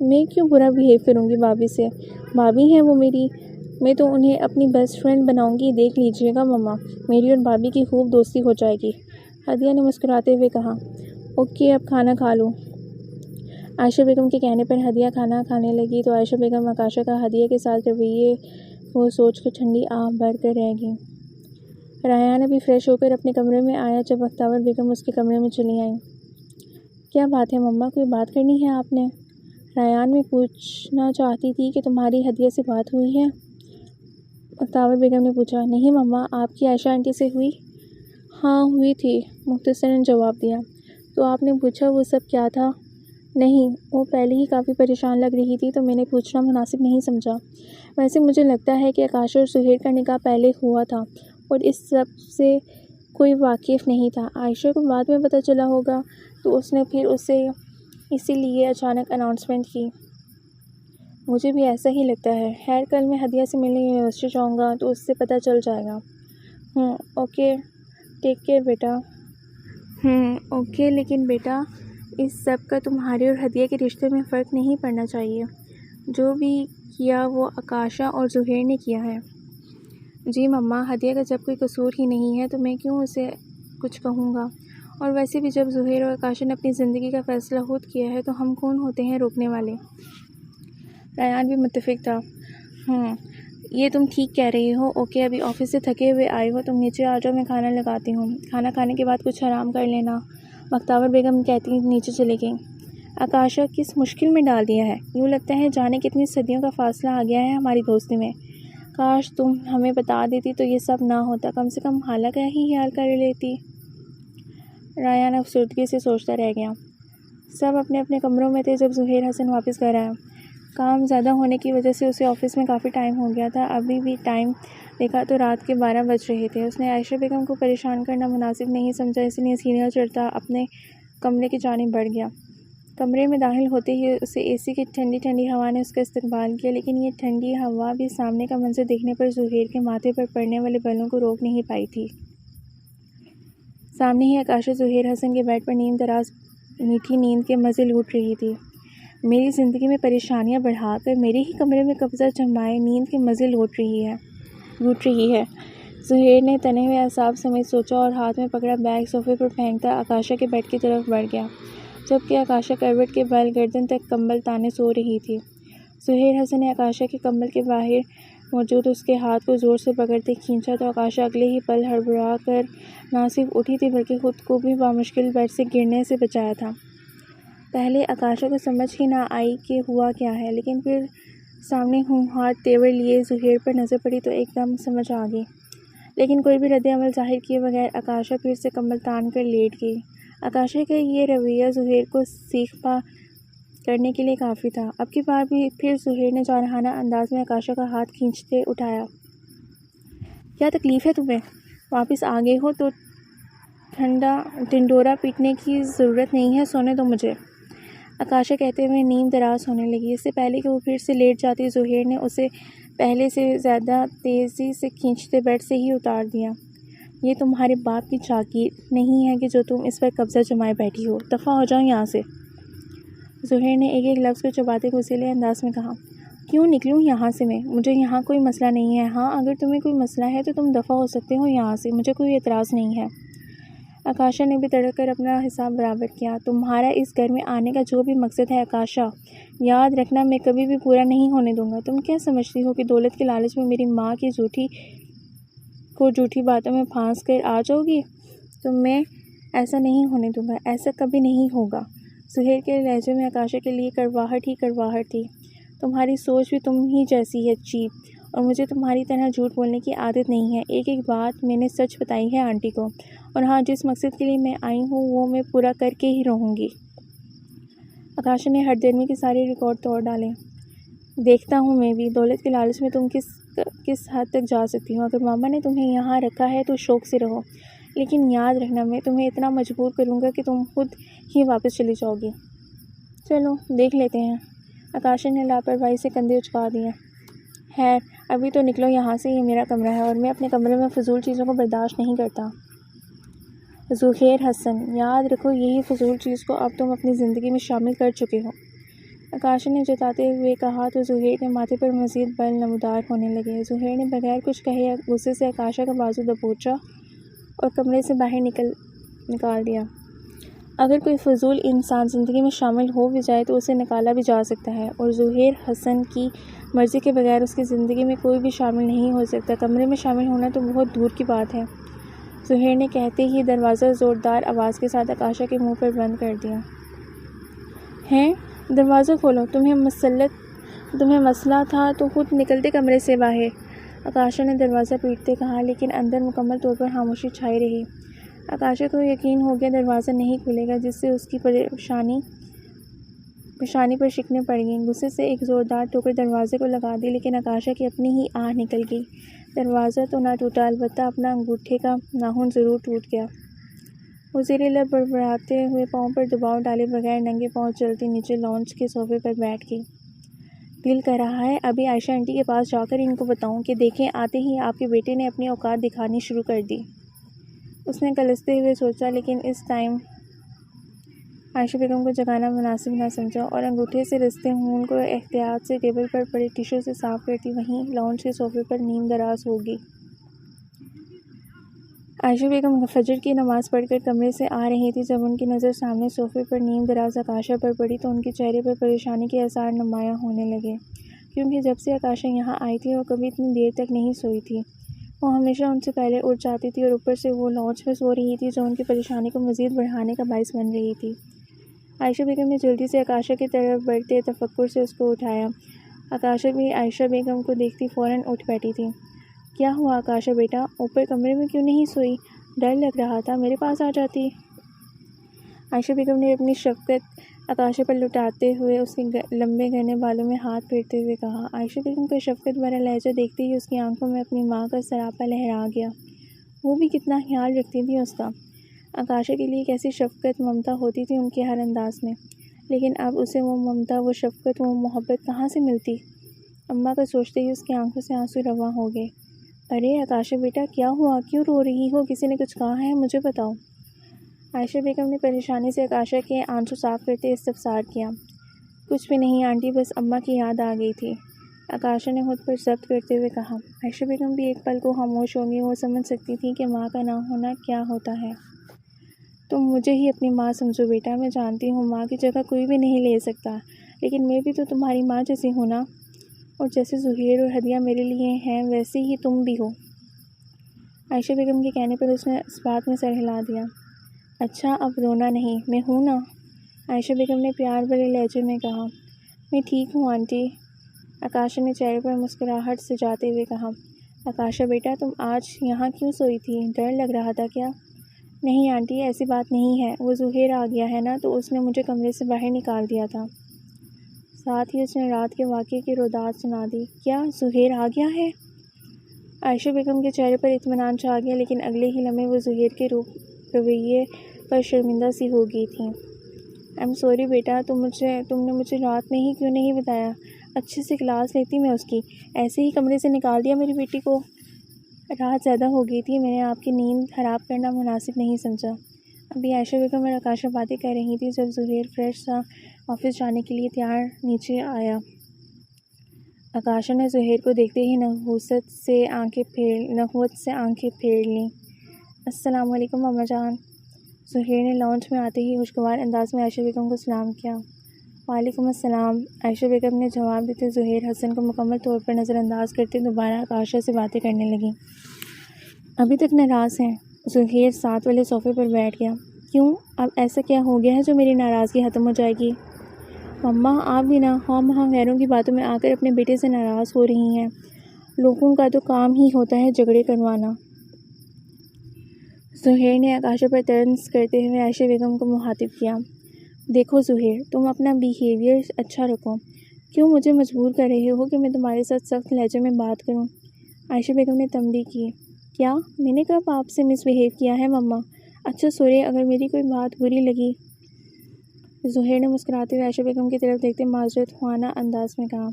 मैं क्यों बुरा बिहेव करूँगी भाभी से? भाभी हैं वो मेरी, मैं तो उन्हें अपनी बेस्ट फ्रेंड बनाऊंगी। देख लीजिएगा मम्मा, मेरी और भाभी की खूब दोस्ती हो जाएगी। हदिया ने मुस्कुराते हुए कहा। ओके, अब खाना खा लो। आयशा बेगम के कहने पर हदिया खाना खाने लगी तो आयशा बेगम आकाशा का हदिया के साथ रवैये को सोच कर ठंडी आह भर कर रह गई। रायान अभी फ्रेश होकर अपने कमरे में आया जब बख्तावर बेगम उसके कमरे में चली आई। क्या बात है मम्मा, कोई बात करनी है आपने? रायान में पूछना चाहती थी कि तुम्हारी हदिया से बात हुई है। बख्तावर बेगम ने पूछा। नहीं मम्मा, आपकी आयशा आंटी से हुई? हाँ हुई थी, मुख्तसरन जवाब दिया। तो आपने पूछा वो सब क्या था? नहीं, वो पहले ही काफ़ी परेशान लग रही थी तो मैंने पूछना मुनासिब नहीं समझा। वैसे मुझे लगता है कि आकाशा और ज़ुहैर का निकाह पहले हुआ था और इस सब से कोई वाकिफ़ नहीं था। आयशा को बाद में पता चला होगा तो उसने फिर उसे इसीलिए अचानक अनाउंसमेंट की। मुझे भी ऐसा ही लगता है। खैर, कल मैं हदिया से मिलने यूनिवर्सिटी जाऊँगा तो उससे पता चल जाएगा। ओके, टेक केयर बेटा। ओके, लेकिन बेटा इस सब का तुम्हारे और हदिया के रिश्ते में फ़र्क नहीं पड़ना चाहिए। जो भी किया वो आकाशा और ज़ुहैर ने किया है। जी मम्मा, हदिया का जब कोई कसूर ही नहीं है तो मैं क्यों उसे कुछ कहूँगा? और वैसे भी जब ज़ुहैर और आकाशा ने अपनी ज़िंदगी का फ़ैसला खुद किया है तो हम कौन होते हैं रोकने वाले? रायान भी मुत्तफिक था। ये तुम ठीक कह रही हो। ओके, अभी ऑफिस से थके हुए आए हो, तुम नीचे आ जाओ, मैं खाना लगाती हूँ। खाना खाने के बाद कुछ आराम कर लेना। बख्तावर बेगम कहती नीचे चली गई। आकाशा किस मुश्किल में डाल दिया है। यूँ लगता है जाने कितनी सदियों का फासला आ गया है हमारी दोस्ती में। काश तुम हमें बता देती तो ये सब ना होता, कम से कम हाला का ही ख्याल कर लेती। रायान अफसरदगी से सोचता रह गया। सब अपने अपने कमरों में थे जब ज़ुहैर हसन वापस घर आया। काम ज़्यादा होने की वजह से उसे ऑफिस में काफ़ी टाइम हो गया था। अभी भी टाइम देखा तो रात के 12 बज रहे थे। उसने आयशा बेगम को परेशान करना मुनासिब नहीं समझा, इसलिए सीढ़ियाँ चढ़ता अपने कमरे की जानिब बढ़ गया। कमरे में दाखिल होते ही उसे एसी की ठंडी ठंडी हवा ने उसका इस्तकबाल किया, लेकिन ये ठंडी हवा भी सामने का मंजर देखने पर ज़ुहैर के माथे पर पड़ने वाले बालों को रोक नहीं पाई थी। सामने ही आकाशा ज़ुहैर हसन के बेड पर नींद दराज मीठी नींद के मज़े लूट रही थी। मेरी ज़िंदगी में परेशानियां बढ़ाकर मेरे ही कमरे में कब्ज़ा जमाए नींद के मज़े लूट रही है। ज़ुहैर ने तने हुए असाब समेत सोचा और हाथ में पकड़ा बैग सोफे पर फेंकता आकाशा के बेड की तरफ बढ़ गया, जबकि आकाशा करवट के बल गर्दन तक कंबल ताने सो रही थी। ज़ुहैर हसन ने आकाशा के कंबल के बाहर मौजूद उसके हाथ को ज़ोर से पकड़ते खींचा तो आकाशा अगले ही पल हड़बड़ा कर ना सिर्फ उठी थी बल्कि खुद को भी बामुश्किल बेड से गिरने से बचाया था। पहले आकाशा को समझ ही ना आई कि हुआ क्या है, लेकिन फिर सामने होनहार तेवर लिए ज़ुहैर पर नज़र पड़ी तो एकदम समझ आ गई। लेकिन कोई भी रद्द-ए-अमल ज़ाहिर किए बगैर आकाशा फिर से कंबल तान कर लेट गई। आकाशा का ये रवैया ज़ुहैर को सीख-पा करने के लिए काफ़ी था। अब की बार भी फिर ज़ुहैर ने जारहाना अंदाज में आकाशा का हाथ खींचते उठाया। क्या तकलीफ़ है तुम्हें? वापस आ गए हो तो ठंडा ढिंढोरा पीटने की ज़रूरत नहीं है, सोने दो मुझे। आकाशा कहते हुए नींद दराज होने लगी। इससे पहले कि वो फिर से लेट जाती, ज़ुहैर ने उसे पहले से ज़्यादा तेज़ी से खींचते बेड से ही उतार दिया। ये तुम्हारे बाप की जागीर नहीं है कि जो तुम इस पर कब्ज़ा जमाए बैठी हो। दफ़ा हो जाओ यहाँ से। ज़ुहैर ने एक एक लफ्ज़ को चबाते घुसीले अंदाज में कहा। क्यों निकलूँ यहाँ से मैं? मुझे यहाँ कोई मसला नहीं है। हाँ, अगर तुम्हें कोई मसला है तो तुम दफ़ा हो सकते हो यहाँ से, मुझे कोई एतराज़ नहीं है। आकाशा ने भी तड़क कर अपना हिसाब बराबर किया। तुम्हारा इस घर में आने का जो भी मकसद है आकाशा, याद रखना मैं कभी भी पूरा नहीं होने दूंगा। तुम क्या समझती हो कि दौलत के लालच में मेरी माँ की झूठी बातों में फांस कर आ जाओगी? तो मैं ऐसा नहीं होने दूंगा, ऐसा कभी नहीं होगा। ज़ुहैर के लहजे में आकाशा के लिए कड़वाहट ही कड़वाहट थी। तुम्हारी सोच भी तुम ही जैसी है, चीप, और मुझे तुम्हारी तरह झूठ बोलने की आदत नहीं है। एक एक बात मैंने सच बताई है आंटी को, और हाँ, जिस मकसद के लिए मैं आई हूँ वो मैं पूरा करके ही रहूँगी। आकाशा ने हरदर्मी के सारे रिकॉर्ड तोड़ डाले। देखता हूँ मैं भी दौलत के लालच में तुम किस हद तक जा सकती हो। अगर मामा ने तुम्हें यहाँ रखा है तो शौक़ से रहो, लेकिन याद रखना मैं तुम्हें इतना मजबूर करूँगा कि तुम खुद ही वापस चली जाओगी। चलो देख लेते हैं। आकाशा ने लापरवाही से कंधे उचका दिए। खैर, अभी तो निकलो यहाँ से, ये मेरा कमरा है और मैं अपने कमरे में फ़िजूल चीज़ों को बर्दाश्त नहीं करता। ज़ुहैर हसन, याद रखो यही फ़िजूल चीज़ को अब तुम अपनी ज़िंदगी में शामिल कर चुके हो। आकाशा ने जताते हुए कहा तो ज़ुहैर के माथे पर मज़ीद बल नमूदार होने लगे। ज़ुहैर ने बगैर कुछ कहे गुस्से से आकाशा का बाजू दबोचा और कमरे से बाहर निकाल दिया। अगर कोई फ़जूल इंसान ज़िंदगी में शामिल हो भी जाए तो उसे निकाला भी जा सकता है, और ज़ुहैर हसन की मर्ज़ी के बगैर उसकी ज़िंदगी में कोई भी शामिल नहीं हो सकता। कमरे में शामिल होना तो बहुत दूर की बात है। ज़ुहैर ने कहते ही दरवाज़ा ज़ोरदार आवाज़ के साथ आकाशा के मुंह पर बंद कर दिया। हैं? दरवाज़ा खोलो, तुम्हें मसला था तो खुद निकलते कमरे से बाहर। आकाशा ने दरवाज़ा पीटते कहा, लेकिन अंदर मुकम्मल तौर पर खामोशी छाई रही। आकाशा को यकीन हो गया दरवाज़ा नहीं खुलेगा, जिससे उसकी पेशानी पर शिकने पड़ गईं। गुस्से से एक ज़ोरदार ठोकर दरवाज़े को लगा दी, लेकिन आकाशा की अपनी ही आह निकल गई। दरवाज़ा तो ना टूटा, अलबत्ता अपना अंगूठे का नाखून ज़रूर टूट गया। वो ज़ेरे लब बड़बड़ाते हुए पाँव पर दबाव डाले बगैर नंगे पाँव चलती नीचे लॉन्च के सोफे पर बैठ गई। दिल कर रहा है अभी आयशा आंटी के पास जाकर इनको बताऊं कि देखें, आते ही आपके बेटे ने अपनी औकात दिखानी शुरू कर दी। उसने कलसते हुए सोचा, लेकिन इस टाइम आयशा बेगम को जगाना मुनासिब ना समझा और अंगूठे से रिश्ते खून को एहतियात से टेबल पर पड़े टिश्यू से साफ करती वहीं लॉन्च के सोफे पर नींद दराज होगी। आयशा बेगम फजर की नमाज़ पढ़कर कमरे से आ रही थी जब उनकी नज़र सामने सोफे पर नींद दराज आकाशा पर पड़ी तो उनके चेहरे पर परेशानी के आसार नुमायाँ होने लगे, क्योंकि जब से आकाशा यहाँ आई थी वो कभी इतनी देर तक नहीं सोई थी। वो हमेशा उनसे पहले उठ जाती थी और ऊपर से वो लॉन्च में सो रही थी, जो उनकी परेशानी को मज़ीद बढ़ाने का बाइस बन रही थी। आयशा बेगम ने जल्दी से आकाशा की तरफ बढ़ते तफक्कुर से उसको उठाया। आकाशा भी आयशा बेगम को देखती फ़ौरन उठ बैठी थी। क्या हुआ आकाशा बेटा, ऊपर कमरे में क्यों नहीं सोई? डर लग रहा था, मेरे पास आ जाती। आयशा बेगम ने अपनी शफ़क़त आकाशा पर लुटाते हुए उसके लंबे घने बालों में हाथ फेरते हुए कहा। आयशा बेगम का शफ़क़त भरा लहजा देखते ही उसकी आंखों में अपनी माँ का सरापा लहरा गया। वो भी कितना ख्याल रखती थी उसका। आकाशा के लिए कैसी शफ़क़त ममता होती थी उनके हर अंदाज में, लेकिन अब उसे वो ममता, वो शफ़क़त, वो मोहब्बत कहाँ से मिलती? अम्मा का सोचते ही उसकी आंखों से आंसू रवा हो गए। अरे आकाशा बेटा, क्या हुआ? क्यों रो रही हो? किसी ने कुछ कहा है? मुझे बताओ। आयशा बेगम ने परेशानी से आकाशा के आंसू साफ करते इस्तफसार किया। कुछ भी नहीं आंटी, बस अम्मा की याद आ गई थी। आकाशा ने खुद पर जब्त करते हुए कहा। आयशा बेगम भी एक पल को खामोश हो गई। वो समझ सकती थी कि माँ का ना होना क्या होता है। तुम मुझे ही अपनी माँ समझो बेटा। मैं जानती हूँ माँ की जगह कोई भी नहीं ले सकता, लेकिन मैं भी तो तुम्हारी माँ जैसी हूँ ना। और जैसे ज़ुहैर और हदिया मेरे लिए हैं, वैसे ही तुम भी हो। आयशा बेगम के कहने पर उसने इस बात में सर हिला दिया। अच्छा, अब रोना नहीं, मैं हूँ ना। आयशा बेगम ने प्यार भरे लहजे में कहा। मैं ठीक हूँ आंटी। आकाशा ने चेहरे पर मुस्कुराहट सजाते हुए कहा। आकाशा बेटा, तुम आज यहाँ क्यों सोई थी? डर लग रहा था क्या? नहीं आंटी, ऐसी बात नहीं है। वो ज़ुहैर आ गया है ना, तो उसने मुझे कमरे से बाहर निकाल दिया था। साथ ही उसने रात के वाक़े की रोदात सुना दी। क्या ज़ुहैर आ गया है? आयशा बेगम के चेहरे पर इत्मीनान छा गया, लेकिन अगले ही लम्हे वो ज़ुहैर के रवैये पर शर्मिंदा सी हो गई थी। आई एम सॉरी बेटा, तुमने मुझे रात में ही क्यों नहीं बताया? अच्छे से क्लास लेती मैं उसकी, ऐसे ही कमरे से निकाल दिया मेरी बेटी को। रात ज़्यादा हो गई थी, मैंने आपकी नींद ख़राब करना मुनासिब नहीं समझा। अभी आयशा बेगम और आकाशा बातें कर रही थी जब ज़ुहैर फ्रेश सा ऑफिस जाने के लिए तैयार नीचे आया। आकाशा ने ज़ुहैर को देखते ही नखवत से आंखें फेर लीं। अस्सलाम वालेकुम अम्मा जान। ज़ुहैर ने लॉन्च में आते ही खुशगवार अंदाज में आयशा बेगम को सलाम किया। वालेकुम अस्सलाम। आयशा बेगम ने जवाब देते ज़ुहैर हसन को मुकम्मल तौर पर नज़रअंदाज करते दोबारा आकाशा से बातें करने लगी। अभी तक नाराज़ हैं? ज़ुहैर साथ वाले सोफ़े पर बैठ गया। क्यों, अब ऐसा क्या हो गया है जो मेरी नाराज़गी ख़त्म हो जाएगी? मम्मा, आप भी ना हाँ गैरों की बातों में आकर अपने बेटे से नाराज़ हो रही हैं। लोगों का तो काम ही होता है झगड़े करवाना। ज़ुहैर ने आकाशा पर तंज करते हुए आयशा बेगम को मुखातिब किया। देखो ज़ुहैर, तुम अपना बिहेवियर अच्छा रखो। क्यों मुझे मजबूर कर रहे हो कि मैं तुम्हारे साथ सख्त लहजे में बात करूं? आयशा बेगम ने तंबीह की। क्या मैंने कब आपसे मिसबिहेव किया है मम्मा? अच्छा सॉरी अगर मेरी कोई बात बुरी लगी। ज़ुहैर ने मुस्कुराते हुए आयशा बेगम की तरफ देखते माजरत ख्वाना अंदाज में कहा।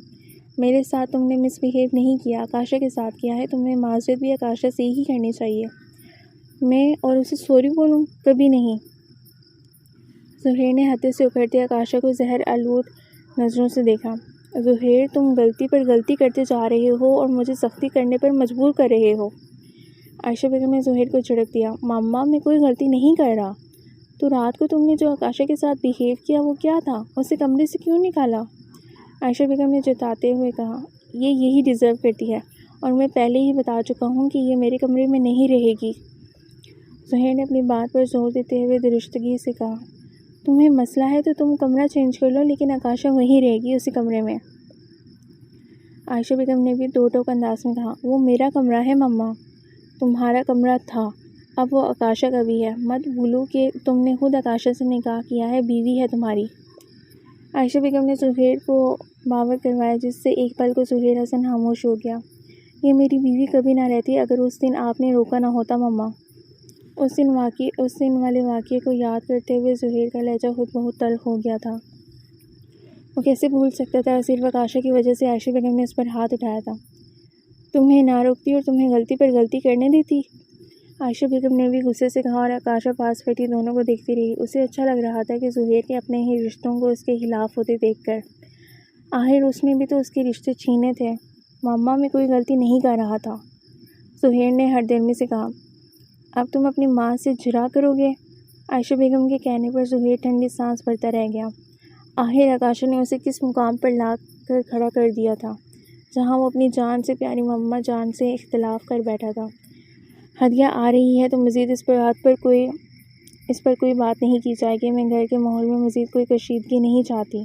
मेरे साथ तुमने मिसबिहेव नहीं किया, आकाशा के साथ किया है। तुम्हें माजरत भी आकाशा से ही करनी चाहिए। मैं और उसे सॉरी बोलूं? कभी नहीं। ज़ुहैर ने हत्थे से उखड़ते आकाशा को जहर आलूद नज़रों से देखा। ज़ुहैर, तुम गलती पर गलती करते जा रहे हो और मुझे सख्ती करने पर मजबूर कर रहे हो। आयशा बेगम ने ज़ुहैर को झिड़क दिया। मम्मा, मैं कोई गलती नहीं कर रहा। तो रात को तुमने जो आकाशा के साथ बिहेव किया वो क्या था? उसे कमरे से क्यों निकाला? आयशा बेगम ने जताते हुए कहा। ये यही डिज़र्व करती है और मैं पहले ही बता चुका हूँ कि ये मेरे कमरे में नहीं रहेगी। ज़ुहैर ने अपनी बात पर जोर देते हुए दुरुस्तगी से कहा। तुम्हें मसला है तो तुम कमरा चेंज कर लो, लेकिन आकाशा वहीं रहेगी उसी कमरे में। आयशा बेगम ने भी दो टोक अंदाज में कहा। वो मेरा कमरा है मम्मा। तुम्हारा कमरा था, अब वो आकाशा का भी है। मत भूलो कि तुमने खुद आकाशा से निकाह किया है, बीवी है तुम्हारी। आयशा बेगम ने ज़ुहैर को बावर करवाया, जिससे एक पल को ज़ुहैर हसन खामोश हो गया। ये मेरी बीवी कभी ना रहती अगर उस दिन आपने रोका ना होता मम्मा। उस दिन वाले वाक़ये को याद करते हुए ज़ुहैर का लहजा खुद बहुत तल्ख़ हो गया था। वो कैसे भूल सकता था? सिर्फ आकाशा की वजह से आयशा बेगम ने उस पर हाथ उठाया था। तुम्हें ना रोकती और तुम्हें गलती पर गलती करने देती। आयशा बेगम ने भी गुस्से से कहा और आकाशा पास बैठी दोनों को देखती रही। उसे अच्छा लग रहा था कि ज़ुहैर के अपने ही रिश्तों को उसके खिलाफ होते देखकर। आखिर उसने भी तो उसके रिश्ते छीने थे। मम्मा, मैं कोई गलती नहीं कर रहा था। ज़ुहैर ने हरदर्मी से कहा। अब तुम अपनी माँ से जुरा करोगे? आयशा बेगम के कहने पर ज़ुहैर ठंडी सांस भरता रह गया। आखिर आकाशा ने उसे किस मुकाम पर ला कर खड़ा कर दिया था, जहाँ वो अपनी जान से प्यारी मम्मा जान से इख्तलाफ कर बैठा था। हदिया आ रही है तो मज़ीद इस पर कोई बात नहीं की जाएगी। मैं घर के माहौल में मज़ीद कोई कशीदगी नहीं चाहती।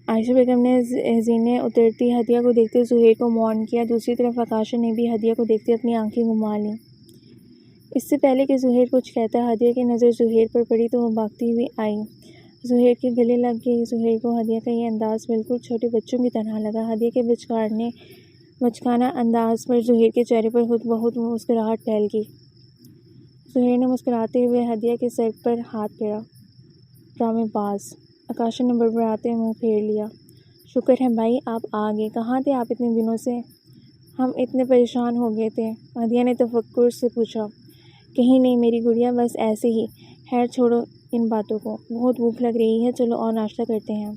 आयशा बेगम ने जीने उतरती हदिया को देखते ज़ुहैर को मौन किया। दूसरी तरफ आकाशा ने भी हदिया को देखते अपनी आंखें घुमा लीं। इससे पहले कि ज़ुहैर कुछ कहता, हदिया की नज़र ज़ुहैर पर पड़ी तो वो भागती हुई आई। ज़ुहैर के गले लग गई। ज़ुहैर को हदिया का ये अंदाज़ बिल्कुल छोटे बच्चों की तरह लगा। हदिया के बचकाना अंदाज़ पर ज़ुहैर के चेहरे पर खुद बहुत मुस्कुराहट फैल गई। ज़ुहैर ने मुस्कुराते हुए हदिया के सर पर हाथ फेरा। ड्रामेबाज। आकाशा ने बड़बड़ाते मुँह फेर लिया। शुक्र है भाई आप आ गए। कहाँ थे आप इतने दिनों से? हम इतने परेशान हो गए थे। हदिया ने तफक्कुर से पूछा। कहीं नहीं मेरी गुड़िया, बस ऐसे ही। खैर छोड़ो इन बातों को, बहुत भूख लग रही है, चलो और नाश्ता करते हैं।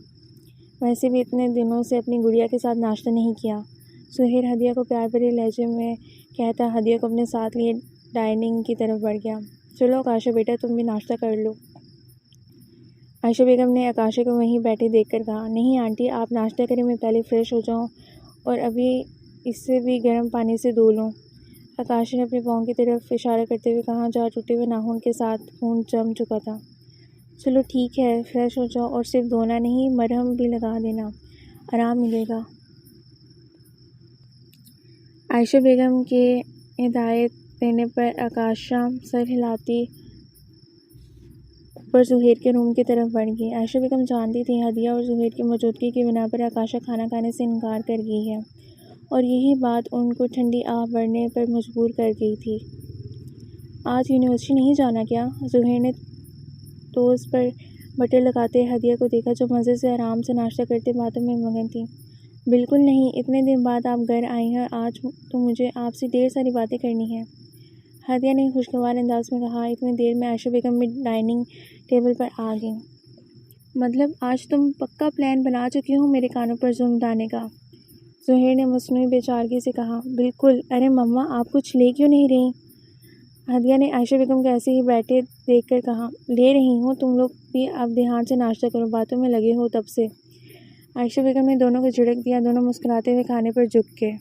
वैसे भी इतने दिनों से अपनी गुड़िया के साथ नाश्ता नहीं किया। सुहेल हदिया को प्यार भरे लहजे में कहता हदिया को अपने साथ लिए डाइनिंग की तरफ बढ़ गया। चलो आकाशा बेटा, तुम भी नाश्ता कर लो। आयशा बेगम ने आकाशा को वहीं बैठे देखकर कहा, नहीं आंटी, आप नाश्ता करें, मैं पहले फ़्रेश हो जाऊं और अभी इससे भी गर्म पानी से धो लूं। आकाशा ने अपने पाँव की तरफ इशारा करते हुए कहा, जहाँ टूटे हुए नाखून के साथ खून जम चुका था। चलो ठीक है, फ्रेश हो जाओ और सिर्फ धोना नहीं, मरहम भी लगा देना, आराम मिलेगा। आयशा बेगम के हिदायत देने पर आकाशा सर हिलाती ऊपर ज़ुहैर के रूम की तरफ बढ़ गई। आयशा बेगम जानती थी हदिया और ज़ुहैर की मौजूदगी की बिना पर आकाशा खाना खाने से इनकार कर गई है और यही बात उनको ठंडी आह भरने पर मजबूर कर गई थी। आज यूनिवर्सिटी नहीं जाना क्या? ज़ुहैर ने टोस्ट पर बटर लगाते हदिया को देखा, जो मज़े से आराम से नाश्ता करते बातों में मगन थी। बिल्कुल नहीं, इतने दिन बाद आप घर आई हैं, आज तो मुझे आपसे ढेर सारी बातें करनी है। हदिया ने खुशगवार अंदाज में कहा। इतनी देर में आयशा बेगम भी डाइनिंग टेबल पर आ गई। मतलब आज तुम पक्का प्लान बना चुकी हो मेरे कानों पर जुल्म डालने का? ज़ुहैर ने मसनूई बेचारगी से कहा। बिल्कुल। अरे मम्मा, आप कुछ ले क्यों नहीं रही? हदिया ने आयशा बेगम को ऐसे ही बैठे देखकर कहा, ले रही हूँ, तुम लोग भी अब ध्यान से नाश्ता करो, बातों में लगे हो तब से। आयशा बेगम ने दोनों को झिड़क दिया। दोनों मुस्कुराते हुए खाने पर झुक गए।